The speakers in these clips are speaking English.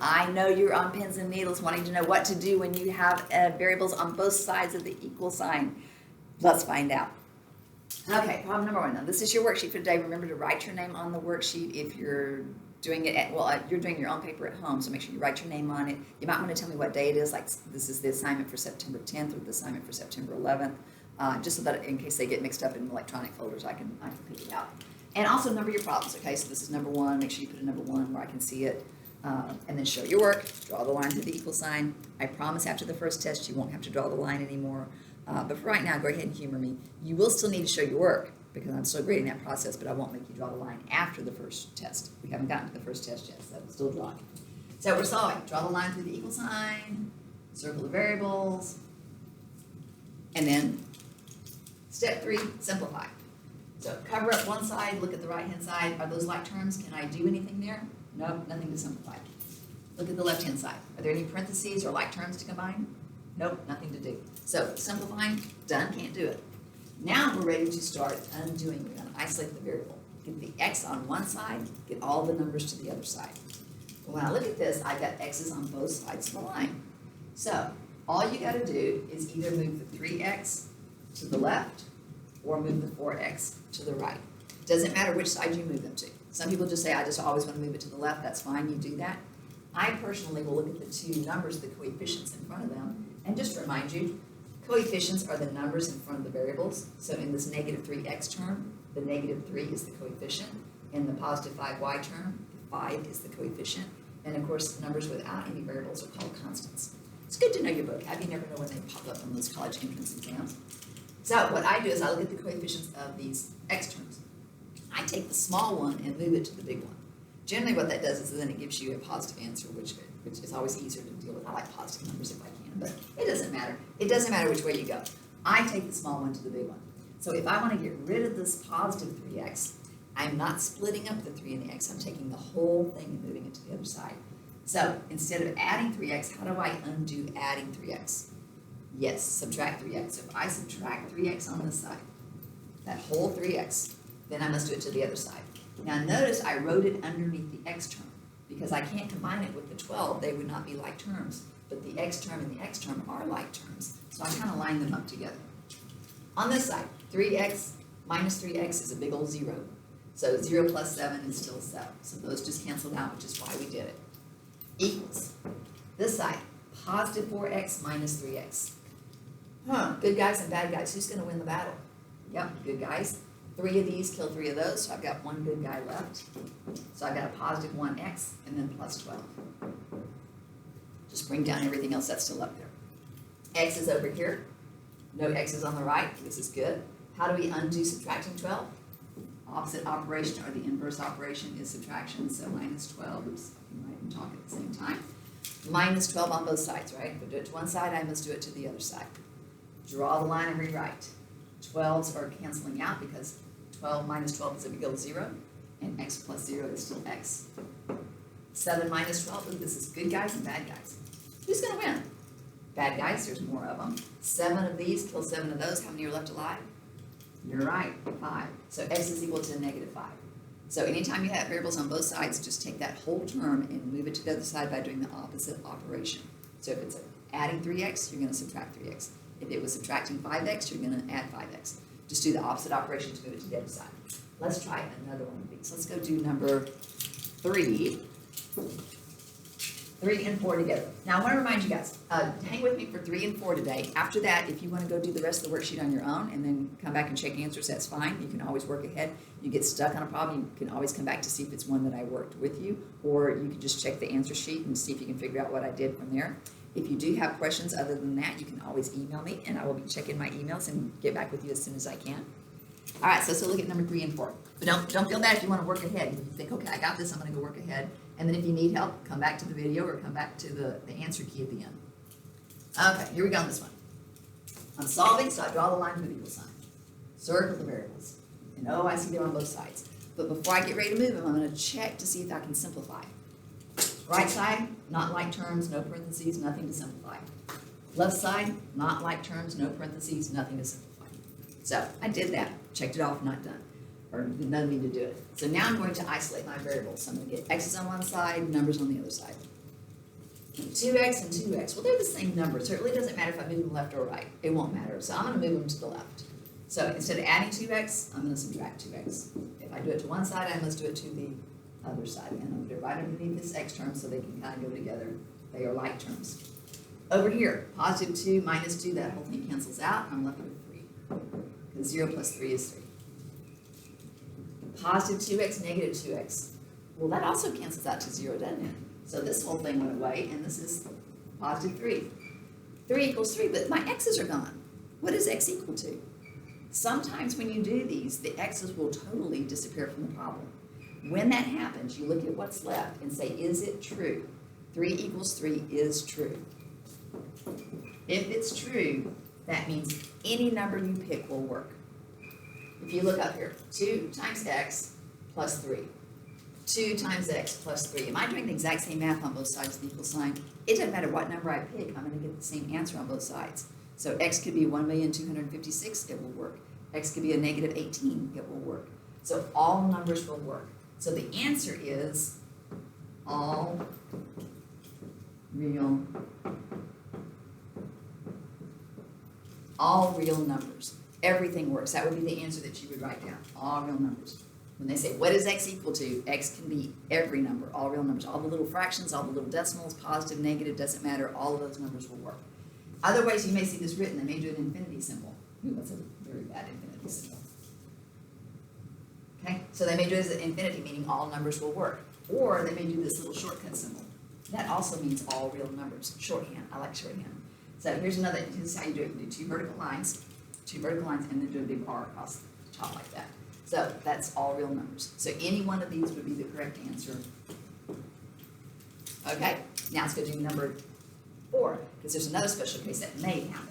I know you're on pins and needles wanting to know what to do when you have variables on both sides of the equal sign. Let's find out. Okay, problem number 1. Now, this is your worksheet for today. Remember to write your name on the worksheet if you're doing it you're doing your own paper at home, so make sure you write your name on it. You might want to tell me what day it is, like this is the assignment for September 10th or the assignment for September 11th, just so that in case they get mixed up in electronic folders, I can pick it out. And also number your problems, okay? So this is number 1. Make sure you put a number 1 where I can see it. And then show your work, draw the line through the equal sign. I promise after the first test you won't have to draw the line anymore. But for right now, go ahead and humor me. You will still need to show your work because I'm still grading that process, but I won't make you draw the line after the first test. We haven't gotten to the first test yet, so still drawing. So we're solving. Draw the line through the equal sign, circle the variables, and then step 3, simplify. So cover up one side, look at the right-hand side. Are those like terms? Can I do anything there? Nope, nothing to simplify. Look at the left-hand side. Are there any parentheses or like terms to combine? Nope, nothing to do. So simplifying, done, can't do it. Now we're ready to start undoing. We're going to isolate the variable. Get the x on one side, get all the numbers to the other side. When I look at this, I've got x's on both sides of the line. So all you got to do is either move the 3x to the left or move the 4x to the right. Doesn't matter which side you move them to. Some people just say, I just always want to move it to the left. That's fine, you do that. I personally will look at the two numbers, the coefficients in front of them, and just remind you, coefficients are the numbers in front of the variables. So in this negative 3x term, the negative 3 is the coefficient. In the positive 5y term, the 5 is the coefficient. And of course, numbers without any variables are called constants. It's good to know your vocab. You never know when they pop up on those college entrance exams. So what I do is I look at the coefficients of these x terms. I take the small one and move it to the big one. Generally what that does is then it gives you a positive answer, which is always easier to deal with. I like positive numbers if I can, but it doesn't matter. It doesn't matter which way you go. I take the small one to the big one. So if I want to get rid of this positive 3x, I'm not splitting up the 3 and the x. I'm taking the whole thing and moving it to the other side. So instead of adding 3x, how do I undo adding 3x? Yes, subtract 3x. So if I subtract 3x on this side, that whole 3x, then I must do it to the other side. Now notice I wrote it underneath the x term because I can't combine it with the 12. They would not be like terms, but the x term and the x term are like terms. So I kind of line them up together. On this side, 3x minus 3x is a big old 0. So 0 plus 7 is still 7. So those just canceled out, which is why we did it. Equals. This side, positive 4x minus 3x. Good guys and bad guys. Who's going to win the battle? Yep, good guys. 3 of these kill 3 of those, so I've got one good guy left. So I've got a positive 1x and then plus 12. Just bring down everything else that's still up there. X is over here. No x's on the right. This is good. How do we undo subtracting 12? Opposite operation or the inverse operation is subtraction, so minus 12. Oops, I can write and talk at the same time. Minus 12 on both sides, right? If I do it to one side, I must do it to the other side. Draw the line and rewrite. 12s are canceling out because 12 minus 12 is a big old 0, and x plus 0 is still x. 7 minus 12, ooh, this is good guys and bad guys. Who's going to win? Bad guys, there's more of them. 7 of these kill 7 of those. How many are left alive? You're right, 5. So x is equal to negative 5. So anytime you have variables on both sides, just take that whole term and move it to the other side by doing the opposite operation. So if it's adding 3x, you're going to subtract 3x. If it was subtracting 5x, you're going to add 5x. Just do the opposite operation to move it to the other side. Let's try another one of these. Let's go do number 3. 3 and 4 together. Now I want to remind you guys, hang with me for 3 and 4 today. After that, if you want to go do the rest of the worksheet on your own and then come back and check answers, that's fine. You can always work ahead. You get stuck on a problem, you can always come back to see if it's one that I worked with you, or you can just check the answer sheet and see if you can figure out what I did from there. If you do have questions other than that, you can always email me, and I will be checking my emails and get back with you as soon as I can. All right, so look at number 3 and 4. But don't feel bad if you want to work ahead. If you think, okay, I got this, I'm going to go work ahead. And then if you need help, come back to the video or come back to the answer key at the end. Okay, here we go on this one. I'm solving, so I draw the line through the equal sign. Circle the variables. And oh, I see they're on both sides. But before I get ready to move them, I'm going to check to see if I can simplify. Right side, not like terms, no parentheses, nothing to simplify. Left side, not like terms, no parentheses, nothing to simplify. So I did that, checked it off, not done, or no need to do it. So now I'm going to isolate my variables. So I'm going to get x's on one side, numbers on the other side. 2x and 2x, well, they're the same number, so it really doesn't matter if I move them left or right. It won't matter, so I'm gonna move them to the left. So instead of adding 2x, I'm gonna subtract 2x. If I do it to one side, I must do it to the other side. And I'm gonna do it right underneath this x term so they can kind of go together. They are like terms. Over here, positive 2 minus 2, that whole thing cancels out. I'm left with 3. Because 0 plus 3 is 3. Positive 2x, negative 2x. Well, that also cancels out to 0, doesn't it? So this whole thing went away, and this is positive 3. 3 equals 3, but my x's are gone. What is x equal to? Sometimes when you do these, the x's will totally disappear from the problem. When that happens, you look at what's left and say, is it true? 3 equals 3 is true. If it's true, that means any number you pick will work. If you look up here, 2 times x plus 3. 2 times x plus 3. Am I doing the exact same math on both sides of the equal sign? It doesn't matter what number I pick, I'm going to get the same answer on both sides. So x could be 1,256,000, it will work. X could be a negative 18, it will work. So all numbers will work. So the answer is all real numbers. Everything works. That would be the answer that you would write down. All real numbers. When they say, what is x equal to? X can be every number, all real numbers. All the little fractions, all the little decimals, positive, negative, doesn't matter. All of those numbers will work. Other ways you may see this written, they may do an infinity symbol. Ooh, that's a very bad infinity symbol. Okay, so they may do it as an infinity, meaning all numbers will work. Or they may do this little shortcut symbol. That also means all real numbers. Shorthand, I like shorthand. So here's another, this is how you do it. You do two vertical lines, and then do a big bar across the top like that. So that's all real numbers. So any one of these would be the correct answer. Okay, now let's go do number 4, because there's another special case that may happen.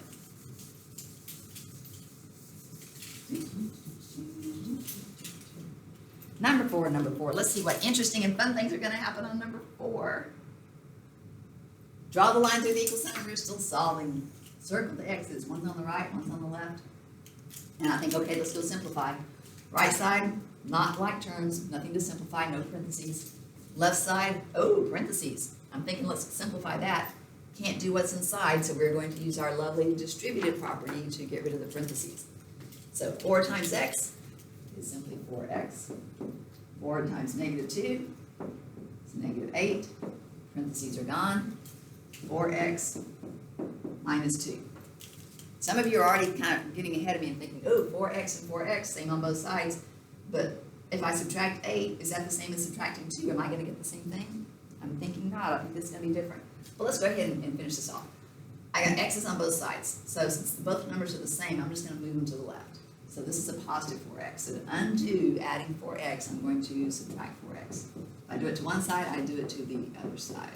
Number 4. Let's see what interesting and fun things are going to happen on number 4. Draw the line through the equal sign. We're still solving. Circle the x's. One's on the right, one's on the left. And I think, okay, let's go simplify. Right side, not like terms, nothing to simplify, no parentheses. Left side, oh, parentheses. I'm thinking let's simplify that. Can't do what's inside, so we're going to use our lovely distributive property to get rid of the parentheses. So 4 times x is simply 4x. 4 times negative 2 is negative 8. Parentheses are gone. 4x minus 2. Some of you are already kind of getting ahead of me and thinking, oh, 4x and 4x, same on both sides. But if I subtract 8, is that the same as subtracting 2? Am I going to get the same thing? I'm thinking not. I think this is going to be different. But let's go ahead and finish this off. I got x's on both sides. So since both numbers are the same, I'm just going to move them to the left. So this is a positive 4x. So to undo adding 4x, I'm going to subtract 4x. If I do it to one side, I do it to the other side.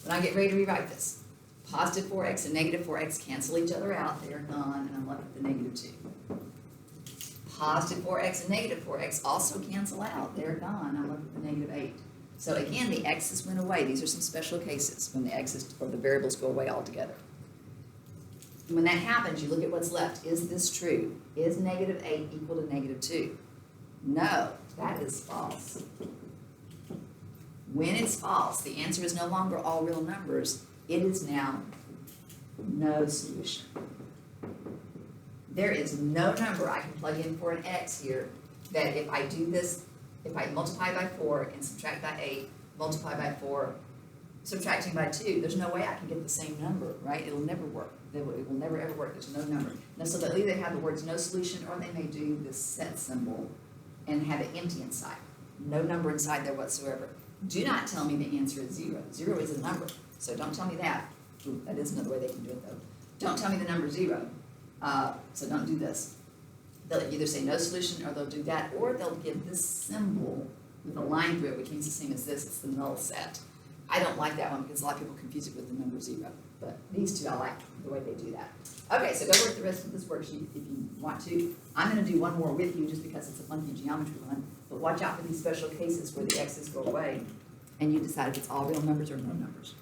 When I get ready to rewrite this, positive 4x and negative 4x cancel each other out. They are gone, and I'm left with the negative 2. Positive 4x and negative 4x also cancel out. They're gone. I'm left with the negative 8. So again, the x's went away. These are some special cases when the x's or the variables go away altogether. And when that happens, you look at what's left. Is this true? Is negative 8 equal to negative 2? No, that is false. When it's false, the answer is no longer all real numbers. It is now no solution. There is no number I can plug in for an x here that if I do this, if I multiply by 4 and subtract by 8, multiply by 4, subtracting by 2, there's no way I can get the same number, right? It'll never work. It will never ever work. There's no number. Now, so they'll either have the words no solution, or they may do this set symbol and have it empty inside. No number inside there whatsoever. Do not tell me the answer is 0. 0 is a number, so don't tell me that. Ooh, that is another way they can do it though. Don't tell me the number 0, so don't do this. They'll either say no solution, or they'll do that, or they'll give this symbol with a line through it, which means the same as this. It's the null set. I don't like that one because a lot of people confuse it with the number 0, but these two I like the way they do that. Okay, so go work the rest of this worksheet if you want to. I'm going to do one more with you just because it's a funky geometry one, but watch out for these special cases where the x's go away and you decide if it's all real numbers or no numbers.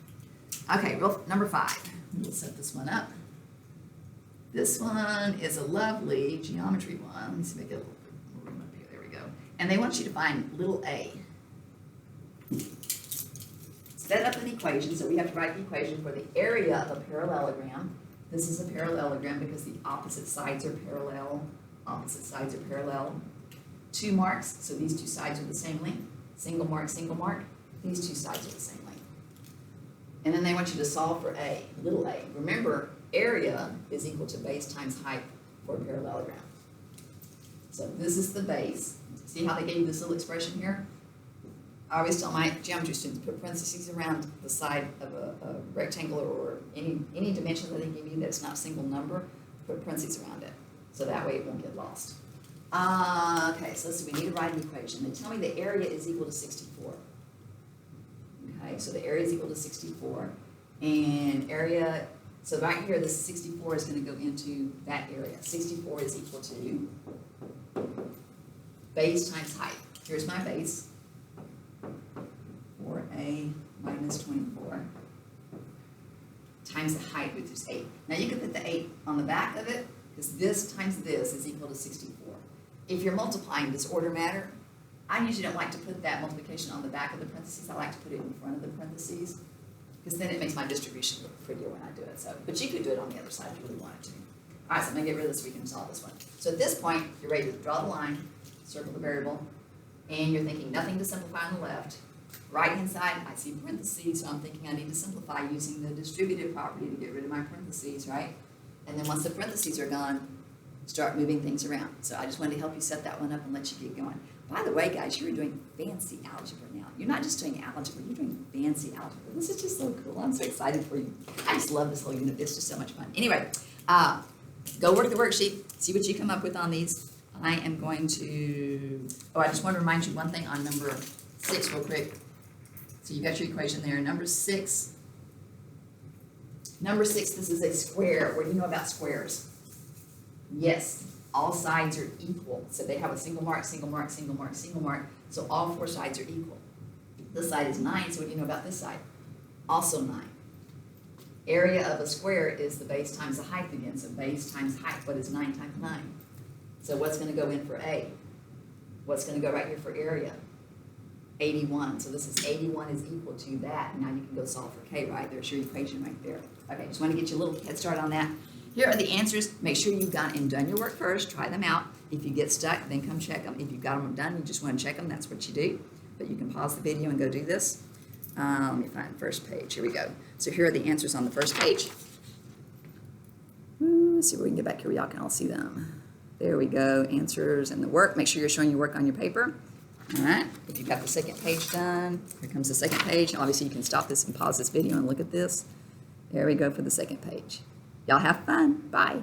Okay, number 5. We'll set this one up. This one is a lovely geometry one. Let me see if I get a little more room up here. There we go. And they want you to find little a. It's set up an equation, so we have to write the equation for the area of a parallelogram. This is a parallelogram because the opposite sides are parallel. Opposite sides are parallel. 2 marks, so these two sides are the same length. Single mark, these two sides are the same length. And then they want you to solve for a, little a. Remember, area is equal to base times height for a parallelogram. So this is the base. See how they gave you this little expression here? I always tell my geometry students, put parentheses around the side of a rectangle or any dimension that they give you that's not a single number, put parentheses around it. So that way it won't get lost. Okay, so let's see, we need to write an equation. They tell me the area is equal to 64. Okay, so the area is equal to 64. And area, so right here, this 64 is going to go into that area. 64 is equal to base times height. Here's my base. 4a minus 24 times the height, which is 8. Now you can put the 8 on the back of it, because this times this is equal to 64. If you're multiplying, does order matter? I usually don't like to put that multiplication on the back of the parentheses. I like to put it in front of the parentheses, because then it makes my distribution look prettier when I do it. So, but you could do it on the other side if you really wanted to. All right, so I'm going to get rid of this so we can solve this one. So at this point, you're ready to draw the line, circle the variable, and you're thinking nothing to simplify on the left. Right-hand side, I see parentheses, so I'm thinking I need to simplify using the distributive property to get rid of my parentheses, right? And then once the parentheses are gone, start moving things around. So I just wanted to help you set that one up and let you get going. By the way, guys, you're doing fancy algebra now. You're not just doing algebra, you're doing fancy algebra. This is just so cool. I'm so excited for you. I just love this whole unit. It's just so much fun. Anyway, go work the worksheet, see what you come up with on these. I am going to, I just want to remind you one thing on number 6 real quick. So you got your equation there. Number 6, this is a square. What do you know about squares? Yes, all sides are equal. So they have a single mark, single mark, single mark, single mark. So all 4 sides are equal. This side is 9, so what do you know about this side? Also 9. Area of a square is the base times the height again. So base times height, what is 9 times 9? So what's going to go in for A? What's going to go right here for area? 81. So this is 81 is equal to that. Now you can go solve for K, right? There's your equation right there. Okay, just want to get you a little head start on that. Here are the answers. Make sure you've gone and done your work first. Try them out. If you get stuck, then come check them. If you've got them done, you just want to check them, that's what you do. But you can pause the video and go do this. Let me find first page. Here we go. So here are the answers on the first page. Let's see if we can get back here where y'all can all see them. There we go. Answers and the work. Make sure you're showing your work on your paper. All right, if you've got the second page done, here comes the second page. Obviously, you can stop this and pause this video and look at this. There we go for the second page. Y'all have fun. Bye.